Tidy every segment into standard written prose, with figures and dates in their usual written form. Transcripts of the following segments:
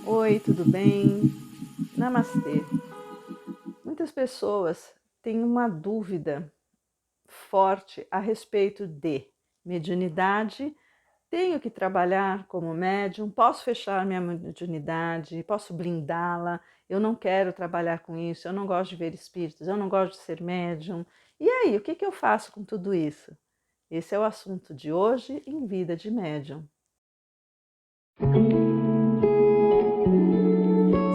Oi, tudo bem? Namastê. Muitas pessoas têm uma dúvida forte a respeito de mediunidade. Tenho que trabalhar como médium? Posso fechar minha mediunidade? Posso blindá-la? Eu não quero trabalhar com isso, eu não gosto de ver espíritos, eu não gosto de ser médium. E aí, o que eu faço com tudo isso? Esse é o assunto de hoje em Vida de Médium.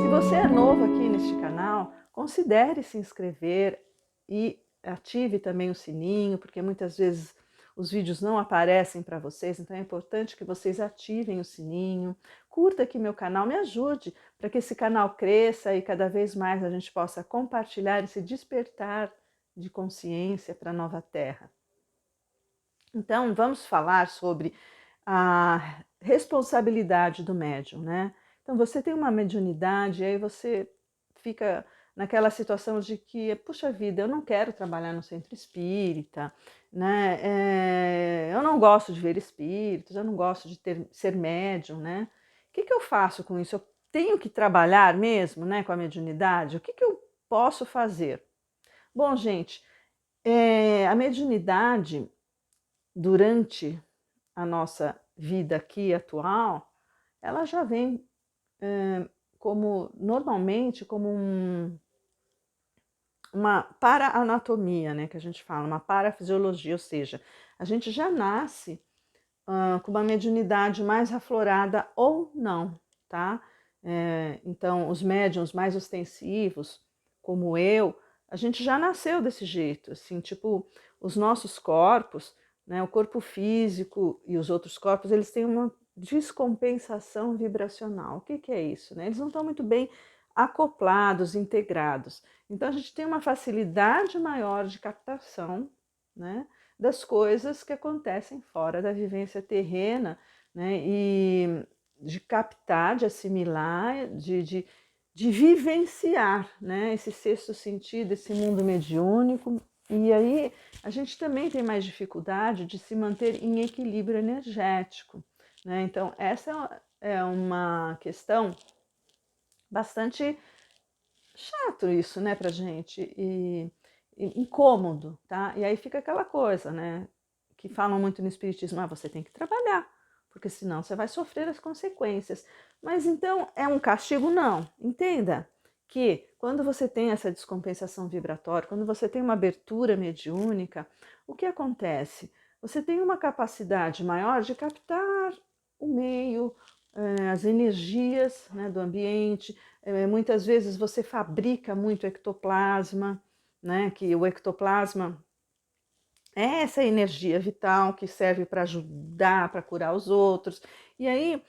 Se você é novo aqui neste canal, considere se inscrever e ative também o sininho, porque muitas vezes os vídeos não aparecem para vocês, então é importante que vocês ativem o sininho. Curta aqui meu canal, me ajude para que esse canal cresça e cada vez mais a gente possa compartilhar esse despertar de consciência para a nova Terra. Então, vamos falar sobre a responsabilidade do médium, né? Então, você tem uma mediunidade e aí você fica naquela situação de que, puxa vida, eu não quero trabalhar no centro espírita, né? Eu não gosto de ver espíritos, eu não gosto de ser médium, né? O que eu faço com isso? Eu tenho que trabalhar mesmo, né, com a mediunidade? O que eu posso fazer? Bom, gente, a mediunidade durante a nossa vida aqui atual, ela já vem como normalmente como uma para-anatomia, né, que a gente fala, uma parafisiologia, ou seja, a gente já nasce com uma mediunidade mais aflorada ou não, tá? Então, os médiums mais ostensivos, como eu, a gente já nasceu desse jeito, assim, tipo, os nossos corpos, né, o corpo físico e os outros corpos, eles têm uma descompensação vibracional. O que é isso? Né? Eles não estão muito bem acoplados, integrados. Então, a gente tem uma facilidade maior de captação, né, das coisas que acontecem fora da vivência terrena, né, e de captar, de assimilar, de vivenciar, né, esse sexto sentido, esse mundo mediúnico. E aí a gente também tem mais dificuldade de se manter em equilíbrio energético, né? Então, essa é uma questão bastante chato isso, né, pra gente, e incômodo, tá? E aí fica aquela coisa, né, que falam muito no espiritismo, você tem que trabalhar, porque senão você vai sofrer as consequências. Mas então é um castigo? Não. Entenda que quando você tem essa descompensação vibratória, quando você tem uma abertura mediúnica, o que acontece? Você tem uma capacidade maior de captar o meio, as energias, né, do ambiente. Muitas vezes você fabrica muito ectoplasma, né, que o ectoplasma é essa energia vital que serve para ajudar, para curar os outros. E aí,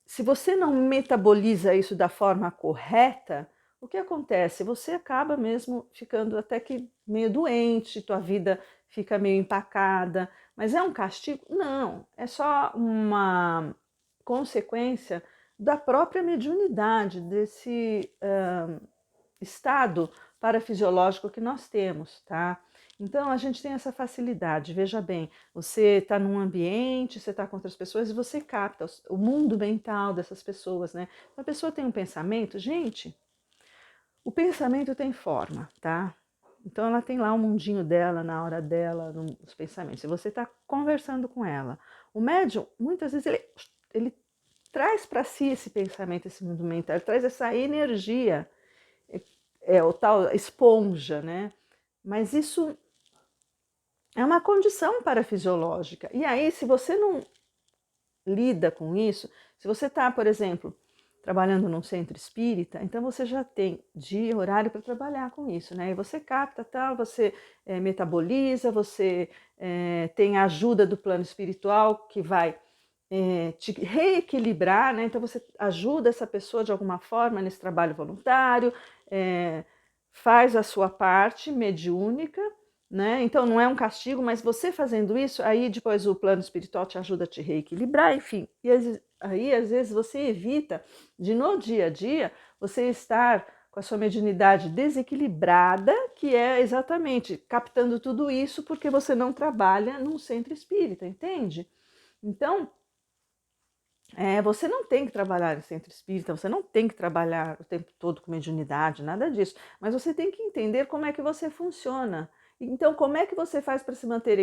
se você não metaboliza isso da forma correta, o que acontece? Você acaba mesmo ficando até que meio doente, tua vida fica meio empacada. Mas é um castigo? Não, é só uma consequência da própria mediunidade, desse estado parafisiológico que nós temos, tá? Então a gente tem essa facilidade. Veja bem, você está num ambiente, você está com outras pessoas e você capta o mundo mental dessas pessoas, né? Então, a pessoa tem um pensamento, gente, o pensamento tem forma, tá? Então ela tem lá o mundinho dela, na hora dela, nos pensamentos. Se você está conversando com ela, o médium, muitas vezes, ele traz para si esse pensamento, esse mundo mental, ele traz essa energia, o tal esponja, né? Mas isso é uma condição parafisiológica. E aí, se você não lida com isso, se você está, por exemplo, trabalhando num centro espírita, então você já tem dia e horário para trabalhar com isso, né? E você capta tal, você metaboliza, você tem a ajuda do plano espiritual que vai te reequilibrar, né? Então você ajuda essa pessoa de alguma forma nesse trabalho voluntário, faz a sua parte mediúnica, né? Então não é um castigo, mas você fazendo isso, aí depois o plano espiritual te ajuda a te reequilibrar, enfim. E aí às vezes você evita de no dia a dia você estar com a sua mediunidade desequilibrada, que é exatamente captando tudo isso porque você não trabalha num centro espírita, entende? Então, Você não tem que trabalhar em centro espírita, você não tem que trabalhar o tempo todo com mediunidade, nada disso. Mas você tem que entender como é que você funciona. Então, como é que você faz para se manter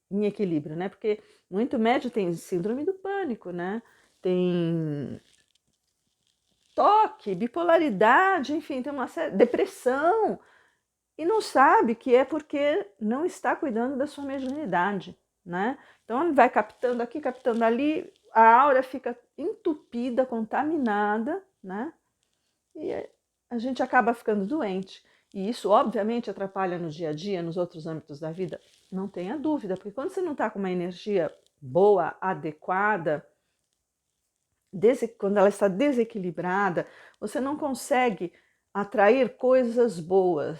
em equilíbrio, né? Porque muito médium tem síndrome do pânico, né? Tem toque, bipolaridade, enfim, tem uma série, depressão, e não sabe que é porque não está cuidando da sua mediunidade, né? Então ele vai captando aqui, captando ali, a aura fica entupida, contaminada, né? E a gente acaba ficando doente. E isso, obviamente, atrapalha no dia a dia, nos outros âmbitos da vida, não tenha dúvida, porque quando você não está com uma energia boa, adequada, quando ela está desequilibrada, você não consegue atrair coisas boas.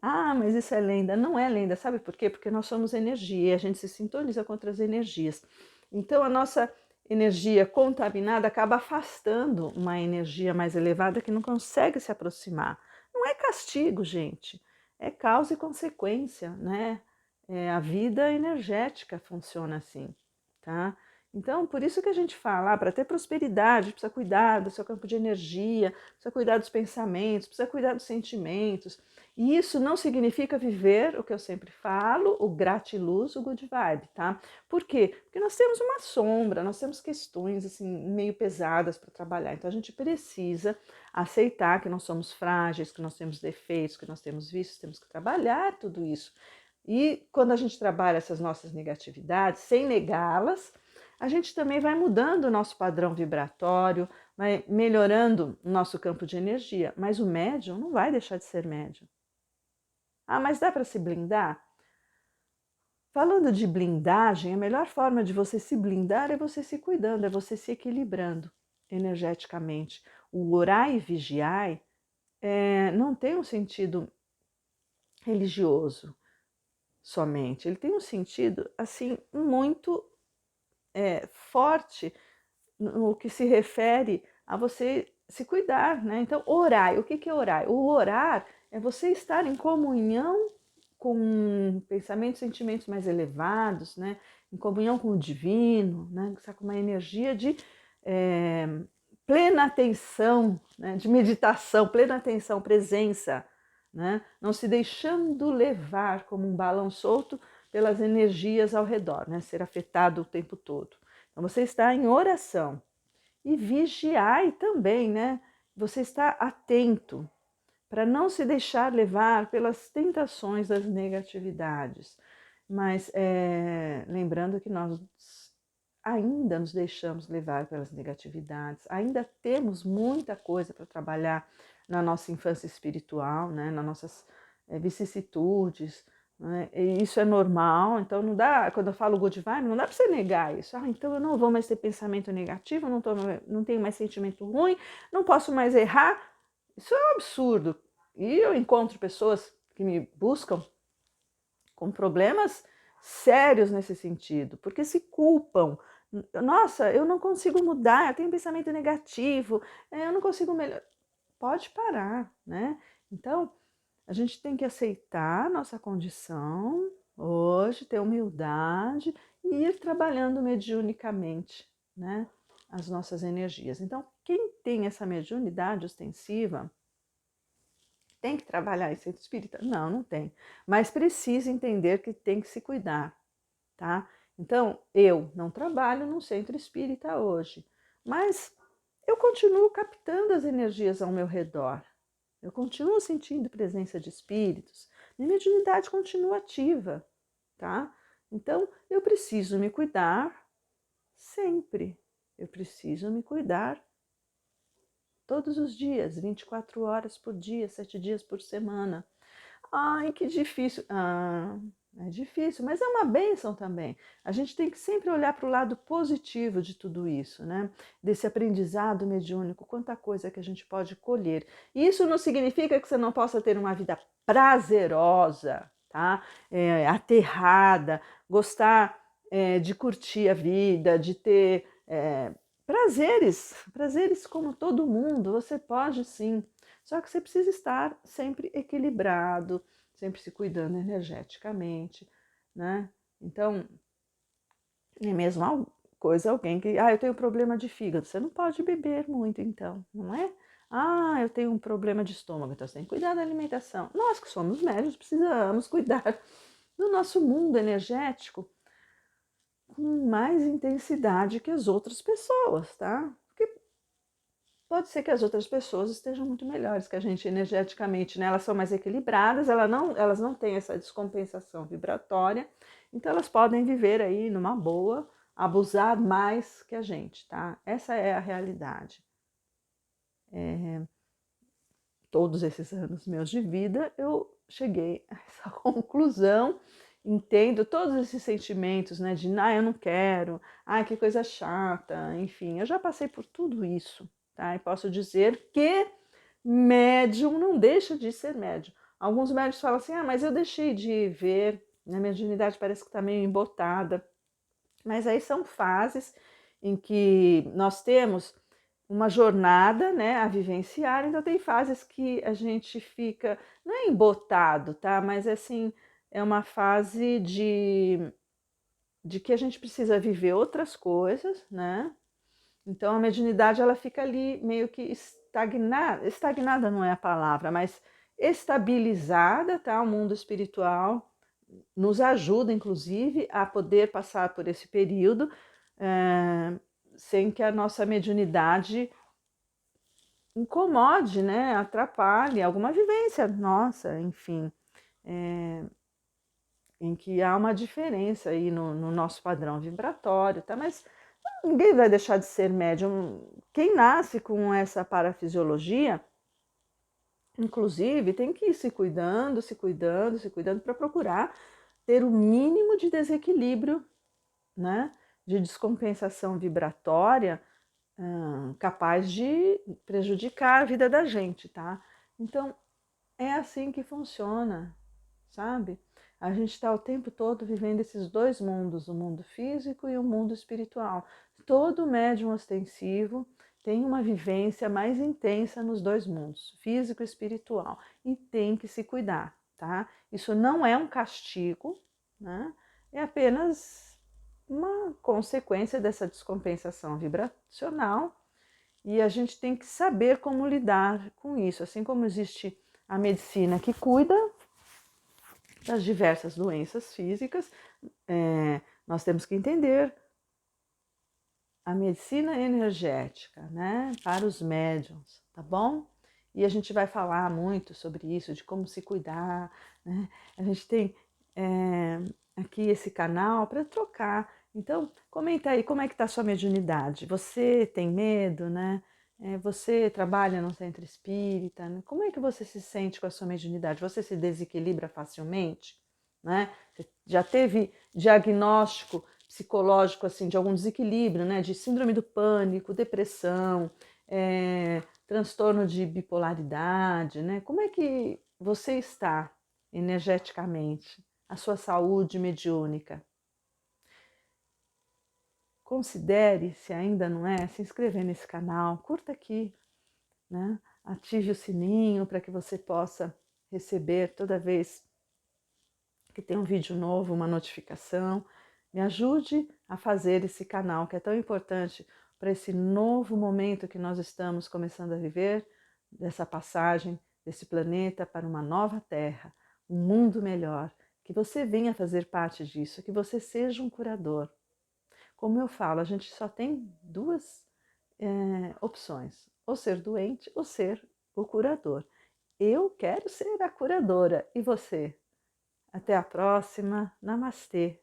Ah, mas isso é lenda. Não é lenda, sabe por quê? Porque nós somos energia e a gente se sintoniza com outras energias. Então, a nossa energia contaminada acaba afastando uma energia mais elevada que não consegue se aproximar. Não é castigo, gente. É causa e consequência, né? A vida energética funciona assim, tá? Então, por isso que a gente fala, para ter prosperidade, precisa cuidar do seu campo de energia, precisa cuidar dos pensamentos, precisa cuidar dos sentimentos. E isso não significa viver o que eu sempre falo, o gratiluz, o good vibe, tá? Por quê? Porque nós temos uma sombra, nós temos questões assim meio pesadas para trabalhar. Então a gente precisa aceitar que nós somos frágeis, que nós temos defeitos, que nós temos vícios, temos que trabalhar tudo isso. E quando a gente trabalha essas nossas negatividades, sem negá-las, a gente também vai mudando o nosso padrão vibratório, vai melhorando o nosso campo de energia. Mas o médium não vai deixar de ser médium. Ah, mas dá para se blindar? Falando de blindagem, a melhor forma de você se blindar é você se cuidando, é você se equilibrando energeticamente. O orai e vigiai não tem um sentido religioso somente, ele tem um sentido assim muito forte no que se refere a você se cuidar, né? Então, orar, o que é orar? O orar é você estar em comunhão com pensamentos e sentimentos mais elevados, né? Em comunhão com o divino, né? Está com uma energia de plena atenção, né? De meditação, plena atenção, presença, né? Não se deixando levar como um balão solto pelas energias ao redor, né? Ser afetado o tempo todo. Então você está em oração e vigiai também, né? Você está atento para não se deixar levar pelas tentações das negatividades. Mas lembrando que nós ainda nos deixamos levar pelas negatividades, ainda temos muita coisa para trabalhar na nossa infância espiritual, né? Nas nossas vicissitudes, né? E isso é normal, então não dá, quando eu falo good vibe, não dá para você negar isso. Ah, então eu não vou mais ter pensamento negativo, não tenho mais sentimento ruim, não posso mais errar. Isso é um absurdo. E eu encontro pessoas que me buscam com problemas sérios nesse sentido, porque se culpam. Nossa, eu não consigo mudar, eu tenho um pensamento negativo, eu não consigo melhorar. Pode parar, né? Então, a gente tem que aceitar nossa condição hoje, ter humildade e ir trabalhando mediunicamente, né? As nossas energias. Então, quem tem essa mediunidade ostensiva, tem que trabalhar em centro espírita? Não, não tem. Mas precisa entender que tem que se cuidar, tá? Então, eu não trabalho num centro espírita hoje, mas eu continuo captando as energias ao meu redor. Eu continuo sentindo presença de espíritos. Minha mediunidade continua ativa, tá? Então, eu preciso me cuidar sempre. Eu preciso me cuidar todos os dias, 24 horas por dia, 7 dias por semana. Ai, que difícil. Ah, é difícil, mas é uma bênção também. A gente tem que sempre olhar para o lado positivo de tudo isso, né? Desse aprendizado mediúnico, quanta coisa que a gente pode colher. E isso não significa que você não possa ter uma vida prazerosa, tá? Aterrada, gostar de curtir a vida, de ter prazeres como todo mundo, você pode sim. Só que você precisa estar sempre equilibrado, sempre se cuidando energeticamente, né? Então, é mesmo coisa alguém que, eu tenho problema de fígado, você não pode beber muito então, não é? Eu tenho um problema de estômago, então você tem que cuidar da alimentação. Nós que somos médicos precisamos cuidar do nosso mundo energético com mais intensidade que as outras pessoas, tá? Porque pode ser que as outras pessoas estejam muito melhores que a gente energeticamente, né? Elas são mais equilibradas, elas não têm essa descompensação vibratória, então elas podem viver aí numa boa, abusar mais que a gente, tá? Essa é a realidade. Todos esses anos meus de vida, eu cheguei a essa conclusão, entendo todos esses sentimentos, né, de eu não quero, que coisa chata, enfim, eu já passei por tudo isso, tá? E posso dizer que médium não deixa de ser médium. Alguns médiums falam assim, mas eu deixei de ver, a mediunidade parece que está meio embotada, mas aí são fases em que nós temos uma jornada, né, a vivenciar, então tem fases que a gente fica, não é embotado, tá, mas assim, é uma fase de que a gente precisa viver outras coisas, né, então a mediunidade ela fica ali meio que estagnada não é a palavra, mas estabilizada, tá, o mundo espiritual nos ajuda, inclusive, a poder passar por esse período sem que a nossa mediunidade incomode, né, atrapalhe alguma vivência nossa, enfim, em que há uma diferença aí no nosso padrão vibratório, tá? Mas ninguém vai deixar de ser médium. Quem nasce com essa parafisiologia, inclusive, tem que ir se cuidando, para procurar ter o mínimo de desequilíbrio, né, de descompensação vibratória, capaz de prejudicar a vida da gente, tá? Então, é assim que funciona, sabe? A gente está o tempo todo vivendo esses dois mundos, o mundo físico e o mundo espiritual. Todo médium ostensivo tem uma vivência mais intensa nos dois mundos, físico e espiritual, e tem que se cuidar, tá? Isso não é um castigo, né? É apenas uma consequência dessa descompensação vibracional e a gente tem que saber como lidar com isso. Assim como existe a medicina que cuida das diversas doenças físicas, nós temos que entender a medicina energética, né, para os médiuns, tá bom? E a gente vai falar muito sobre isso, de como se cuidar, né? A gente tem aqui esse canal para trocar. Então, comenta aí como é que está a sua mediunidade. Você tem medo, né? Você trabalha no centro espírita, né? Como é que você se sente com a sua mediunidade? Você se desequilibra facilmente, né? Você já teve diagnóstico psicológico assim de algum desequilíbrio, né? De síndrome do pânico, depressão, transtorno de bipolaridade, né? Como é que você está energeticamente? A sua saúde mediúnica? Considere, se ainda não é, se inscrever nesse canal, curta aqui, né? Ative o sininho para que você possa receber toda vez que tem um vídeo novo, uma notificação. Me ajude a fazer esse canal que é tão importante para esse novo momento que nós estamos começando a viver, dessa passagem desse planeta para uma nova Terra, um mundo melhor. Que você venha fazer parte disso, que você seja um curador. Como eu falo, a gente só tem duas opções: ou ser doente ou ser o curador. Eu quero ser a curadora. E você? Até a próxima. Namastê.